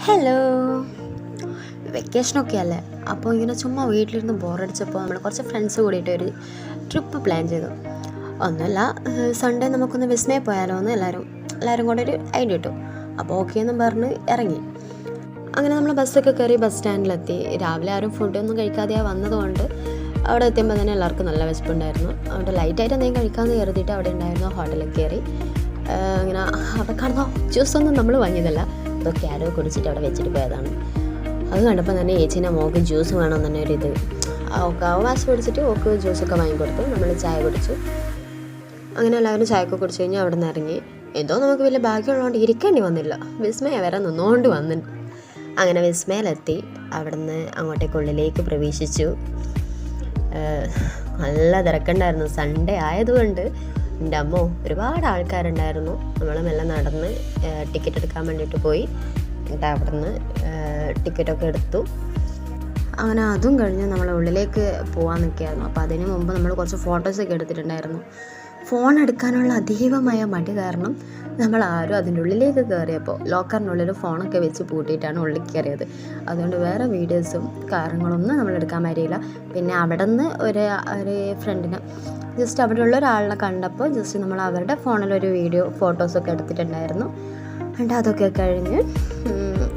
Hello, വെക്കേഷനൊക്കെ അല്ലേ. അപ്പോൾ ഇങ്ങനെ ചുമ്മാ വീട്ടിലിരുന്ന് ബോറടിച്ചപ്പോൾ നമ്മൾ കുറച്ച് ഫ്രണ്ട്സ് കൂടിയിട്ട് ഒരു ട്രിപ്പ് പ്ലാൻ ചെയ്തു. ഒന്നുമല്ല, സൺഡേ നമുക്കൊന്ന് വിസ്മയ പോയാലോ എന്ന് എല്ലാവരും കൂടെ ഒരു ഐഡിയ ഇട്ടു. അപ്പോൾ ഓക്കെ എന്നും പറഞ്ഞ് ഇറങ്ങി. അങ്ങനെ നമ്മൾ ബസ്സൊക്കെ കയറി ബസ് സ്റ്റാൻഡിലെത്തി. രാവിലെ ആരും ഫുഡൊന്നും കഴിക്കാതെയാണ് വന്നതുകൊണ്ട് അവിടെ എത്തിയപ്പോൾ തന്നെ എല്ലാവർക്കും നല്ല വിശപ്പുണ്ടായിരുന്നു. അവിടെ ലൈറ്റായിട്ട് എന്തെങ്കിലും കഴിക്കാമെന്ന് കരുതിയിട്ട് അവിടെ ഉണ്ടായിരുന്നു ഹോട്ടലിൽ കയറി. ഇങ്ങനെ അവിടെ കാണുന്ന ജ്യൂസൊന്നും നമ്മൾ വാങ്ങിയതല്ല, അതൊക്കെ ആരോ കുടിച്ചിട്ട് അവിടെ വെച്ചിട്ട് പോയതാണ്. അത് കണ്ടപ്പോൾ തന്നെ ചേച്ചീൻ്റെ മോൾക്ക് ജ്യൂസ് വേണമെന്ന് തന്നെ ഒരു ഇത് ഓക്കെ വാശി പിടിച്ചിട്ട് ഓക്ക് ജ്യൂസൊക്കെ വാങ്ങിക്കൊടുത്തു. നമ്മൾ ചായ കുടിച്ചു. അങ്ങനെ എല്ലാവരും ചായയൊക്കെ കുടിച്ച് കഴിഞ്ഞാൽ അവിടെ നിന്ന് ഇറങ്ങി. എന്തോ നമുക്ക് വലിയ ഭാഗ്യമുള്ളതുകൊണ്ട് ഇരിക്കേണ്ടി വന്നില്ല, വിസ്മയ വരെ നിന്നുകൊണ്ട് വന്നിട്ട്. അങ്ങനെ വിസ്മയിലെത്തി. അവിടെ നിന്ന് അങ്ങോട്ടേക്കുള്ളിലേക്ക് പ്രവേശിച്ചു. നല്ല തിരക്കുണ്ടായിരുന്നു. സൺഡേ ആയതുകൊണ്ട് എൻ്റെ അമ്മോ ഒരുപാട് ആൾക്കാരുണ്ടായിരുന്നു. നമ്മൾ മെല്ലെ നടന്ന് ടിക്കറ്റ് എടുക്കാൻ വേണ്ടിയിട്ട് പോയി. എന്നിട്ട് അവിടെ നിന്ന് ടിക്കറ്റൊക്കെ എടുത്തു. അങ്ങനെ അതും കഴിഞ്ഞ് നമ്മൾ ഉള്ളിലേക്ക് പോകാൻ നിൽക്കുകയായിരുന്നു. അപ്പോൾ അതിന് മുമ്പ് നമ്മൾ കുറച്ച് ഫോട്ടോസൊക്കെ എടുത്തിട്ടുണ്ടായിരുന്നു. ഫോൺ എടുക്കാനുള്ള അതീവമായ മടി കാരണം നമ്മൾ ആരും അതിൻ്റെ ഉള്ളിലേക്ക് കയറിയപ്പോൾ ലോക്കറിനുള്ളിൽ ഫോണൊക്കെ വെച്ച് പൂട്ടിയിട്ടാണ് ഉള്ളിൽ കയറിയത്. അതുകൊണ്ട് വേറെ വീഡിയോസും കാര്യങ്ങളൊന്നും നമ്മൾ എടുക്കാൻ പറ്റിയില്ല. പിന്നെ അവിടെ നിന്ന് ഒരു ഫ്രണ്ടിനെ ജസ്റ്റ് അവിടെയുള്ള ഒരാളിനെ കണ്ടപ്പോൾ ജസ്റ്റ് നമ്മൾ അവരുടെ ഫോണിലൊരു ഫോട്ടോസൊക്കെ എടുത്തിട്ടുണ്ടായിരുന്നു. എന്നിട്ട് അതൊക്കെ കഴിഞ്ഞ്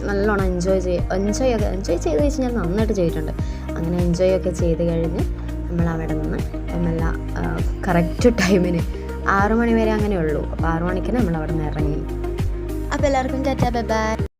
നല്ലോണം എൻജോയ് ചെയ്ത് കഴിഞ്ഞാൽ നന്നായിട്ട് ചെയ്തിട്ടുണ്ട്. അങ്ങനെ എൻജോയ് ഒക്കെ ചെയ്ത് കഴിഞ്ഞ് നമ്മൾ അവിടെ നിന്ന് നല്ല കറക്റ്റ് ടൈമിന് 6 മണി വരെ അങ്ങനെ ഉള്ളൂ. അപ്പോൾ 6 മണിക്ക് നമ്മൾ അവിടെ നിന്ന് ഇറങ്ങി. അപ്പോൾ എല്ലാവർക്കും ടാറ്റാ, ബൈ ബൈ.